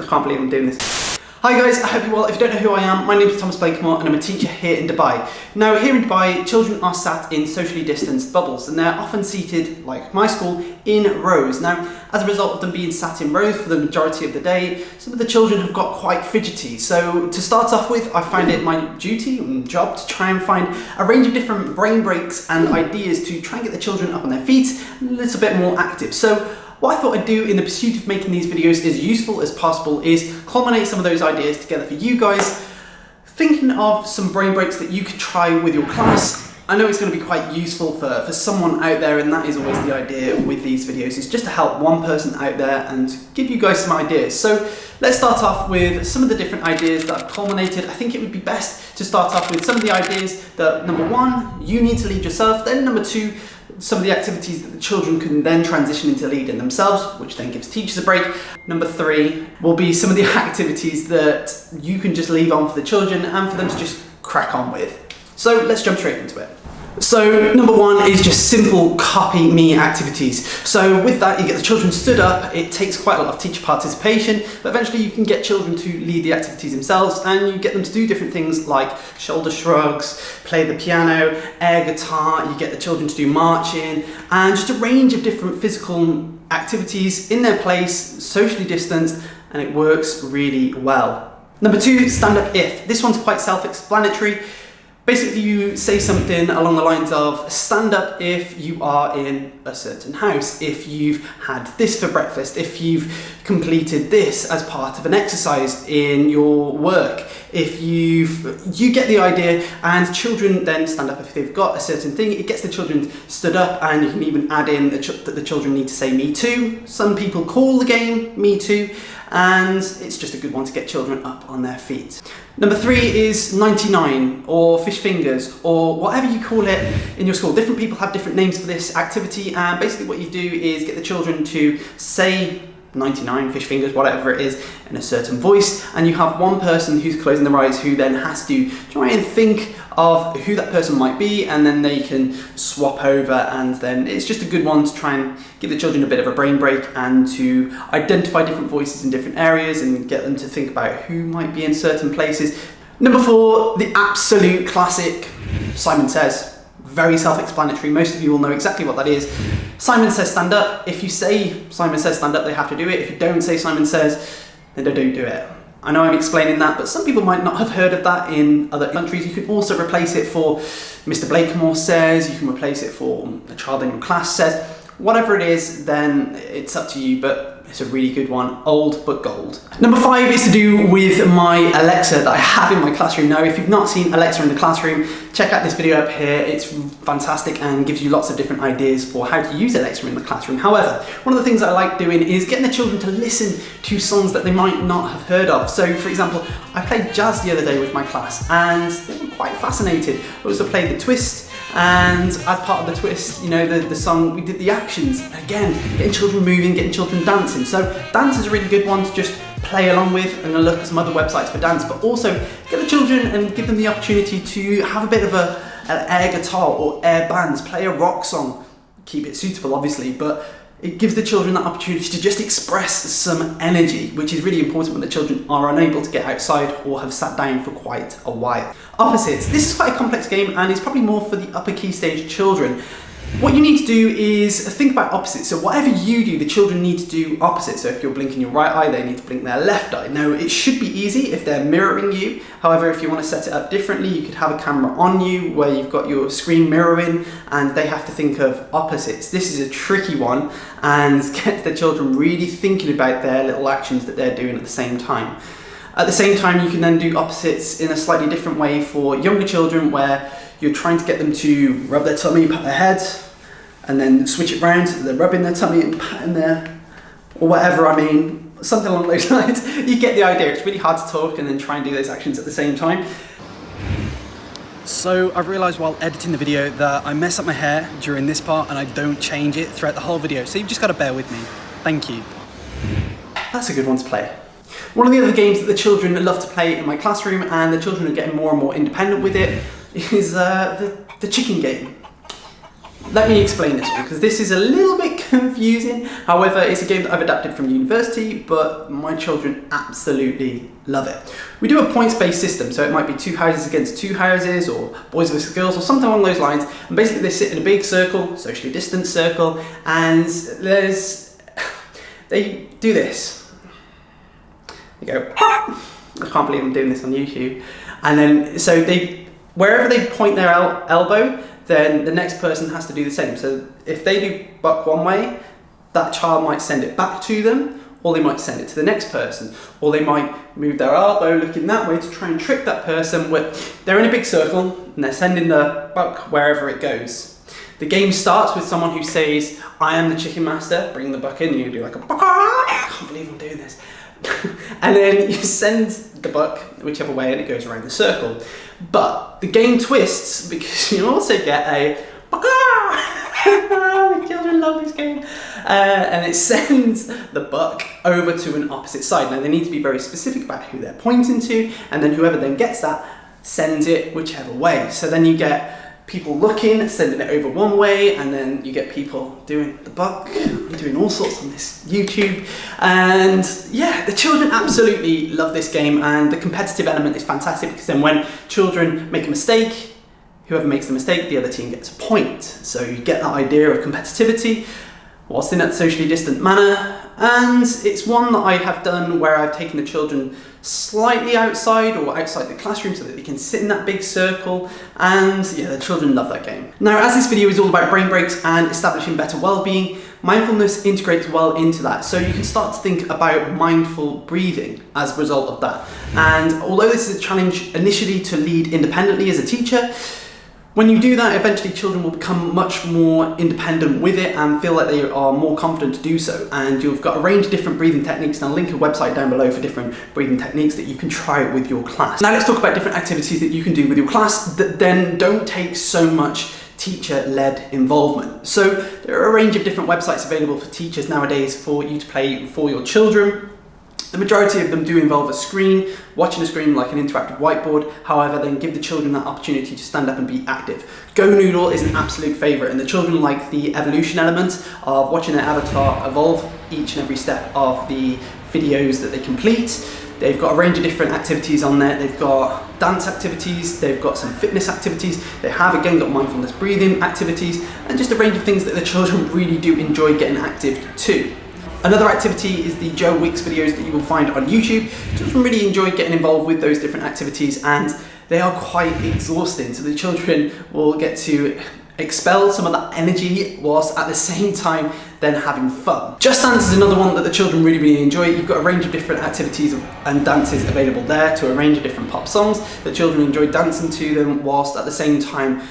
I can't believe I'm doing this. Hi guys, I hope you're well. If you don't know who I am, my name is Thomas Blakemore and I'm a teacher here in Dubai. Now here in Dubai, children are sat in socially distanced bubbles and they're often seated, like my school, in rows. Now, as a result of them being sat in rows for the majority of the day, some of the children have got quite fidgety. So to start off with, I find it my duty and job to try and find a range of different brain breaks and ideas to try and get the children up on their feet a little bit more active. So what I thought I'd do in the pursuit of making these videos as useful as possible is culminate some of those ideas together for you guys, thinking of some brain breaks that you could try with your class. I know it's going to be quite useful for someone out there, and that is always the idea with these videos, is just to help one person out there and give you guys some ideas. So let's start off with some of the different ideas that I've culminated. I think it would be best to start off with some of the ideas that, number one, you need to lead yourself, then number two, some of the activities that the children can then transition into leading themselves, which then gives teachers a break. Number three will be some of the activities that you can just leave on for the children and for them to just crack on with. So let's jump straight into it. So number one is just simple copy me activities. So with that, you get the children stood up. It takes quite a lot of teacher participation, but eventually you can get children to lead the activities themselves and you get them to do different things like shoulder shrugs, play the piano, air guitar, you get the children to do marching and just a range of different physical activities in their place, socially distanced, and it works really well. Number two, stand up if. This one's quite self-explanatory. Basically, you say something along the lines of stand up if you are in a certain house, if you've had this for breakfast, if you've completed this as part of an exercise in your work, if you get the idea, and children then stand up if they've got a certain thing. It gets the children stood up, and you can even add in that the children need to say me too. Some people call the game me too, and it's just a good one to get children up on their feet. Number three is 99 or fish fingers or whatever you call it in your school. Different people have different names for this activity, and basically what you do is get the children to say 99 fish fingers, whatever it is, in a certain voice, and you have one person who's closing their eyes who then has to try and think of who that person might be, and then they can swap over, and then it's just a good one to try and give the children a bit of a brain break and to identify different voices in different areas and get them to think about who might be in certain places. Number four, the absolute classic, Simon Says. Very self-explanatory. Most of you will know exactly what that is. Simon Says stand up. If you say Simon Says stand up, they have to do it. If you don't say Simon Says, then they don't do it. I know I'm explaining that, but some people might not have heard of that in other countries. You can also replace it for Mr. Blakemore says, you can replace it for a child in your class says. Whatever it is, then it's up to you, but it's a really good one. Old but gold. Number five is to do with my Alexa that I have in my classroom. Now, if you've not seen Alexa in the classroom, check out this video up here. It's fantastic and gives you lots of different ideas for how to use Alexa in the classroom. However, one of the things I like doing is getting the children to listen to songs that they might not have heard of. So, for example, I played jazz the other day with my class and they were quite fascinated. I also played the twist, and as part of the twist, you know, the song, we did the actions. Again, getting children moving, getting children dancing. So dance is a really good one to just play along with. I'm going to look at some other websites for dance, but also get the children and give them the opportunity to have a bit of an air guitar or air bands, play a rock song. Keep it suitable, obviously, but it gives the children that opportunity to just express some energy, which is really important when the children are unable to get outside or have sat down for quite a while. Opposites. This is quite a complex game and it's probably more for the upper key stage children. What you need to do is think about opposites. So whatever you do, the children need to do opposite. So if you're blinking your right eye, they need to blink their left eye. Now, it should be easy if they're mirroring you. However, if you want to set it up differently, you could have a camera on you where you've got your screen mirroring and they have to think of opposites. This is a tricky one and gets the children really thinking about their little actions that they're doing at the same time. At the same time, you can then do opposites in a slightly different way for younger children where you're trying to get them to rub their tummy, pat their head, and then switch it round so they're rubbing their tummy and patting their, or whatever, I mean, something along those lines. You get the idea. It's really hard to talk and then try and do those actions at the same time. So I've realised while editing the video that I mess up my hair during this part and I don't change it throughout the whole video, so you've just got to bear with me. Thank you. That's a good one to play. One of the other games that the children love to play in my classroom, and the children are getting more and more independent with it, is the chicken game. Let me explain this one, because this is a little bit confusing. However, it's a game that I've adapted from university, but my children absolutely love it. We do a points-based system, so it might be 2 houses against 2 houses, or boys versus girls, or something along those lines. And basically they sit in a big circle, socially distanced circle, and they do this. They go, I can't believe I'm doing this on YouTube. And then, so wherever they point their elbow, then the next person has to do the same. So if they do buck one way, that child might send it back to them, or they might send it to the next person, or they might move their elbow looking that way to try and trick that person. They're in a big circle and they're sending the buck wherever it goes. The game starts with someone who says, I am the chicken master, bring the buck in, and you do like a buck, I can't believe I'm doing this. And then you send the buck whichever way and it goes around the circle. But the game twists because you also get a the children love this game. And it sends the buck over to an opposite side. Now they need to be very specific about who they're pointing to, and then whoever then gets that sends it whichever way. So then you get people looking, sending it over one way, and then you get people doing the buck, doing all sorts on this YouTube. And yeah, the children absolutely love this game, and the competitive element is fantastic because then when children make a mistake, whoever makes the mistake, the other team gets a point. So you get that idea of competitivity whilst in that socially distant manner. And it's one that I have done where I've taken the children slightly outside or outside the classroom so that they can sit in that big circle, and yeah, the children love that game. Now, as this video is all about brain breaks and establishing better well-being, mindfulness integrates well into that. So you can start to think about mindful breathing as a result of that. And although this is a challenge initially to lead independently as a teacher, when you do that, eventually children will become much more independent with it and feel like they are more confident to do so. And you've got a range of different breathing techniques, and I'll link a website down below for different breathing techniques that you can try with your class. Now let's talk about different activities that you can do with your class that then don't take so much teacher-led involvement. So there are a range of different websites available for teachers nowadays for you to play for your children. The majority of them do involve a screen, watching a screen like an interactive whiteboard. However, then give the children that opportunity to stand up and be active. Go Noodle is an absolute favourite, and the children like the evolution element of watching their avatar evolve each and every step of the videos that they complete. They've got a range of different activities on there. They've got dance activities, they've got some fitness activities, they have again got mindfulness breathing activities, and just a range of things that the children really do enjoy getting active to. Another activity is the Joe Wicks videos that you will find on YouTube. Children really enjoy getting involved with those different activities, and they are quite exhausting. So the children will get to expel some of that energy whilst at the same time then having fun. Just Dance is another one that the children really enjoy. You've got a range of different activities and dances available there to a range of different pop songs. The children enjoy dancing to them whilst at the same time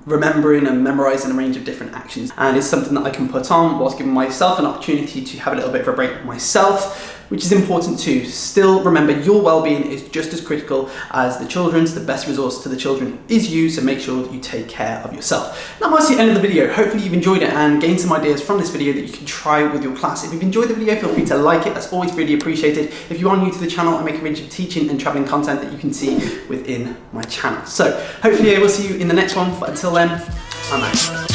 remembering and memorising a range of different actions, and it's something that I can put on whilst giving myself an opportunity to have a little bit of a break myself, which is important too. Still remember, your well-being is just as critical as the children's. The best resource to the children is you, so make sure that you take care of yourself. Now that's the end of the video. Hopefully you've enjoyed it and gained some ideas from this video that you can try with your class. If you've enjoyed the video, feel free to like it. That's always really appreciated. If you are new to the channel, I make a range of teaching and travelling content that you can see within my channel. So hopefully I will see you in the next one, but until then, I'm out.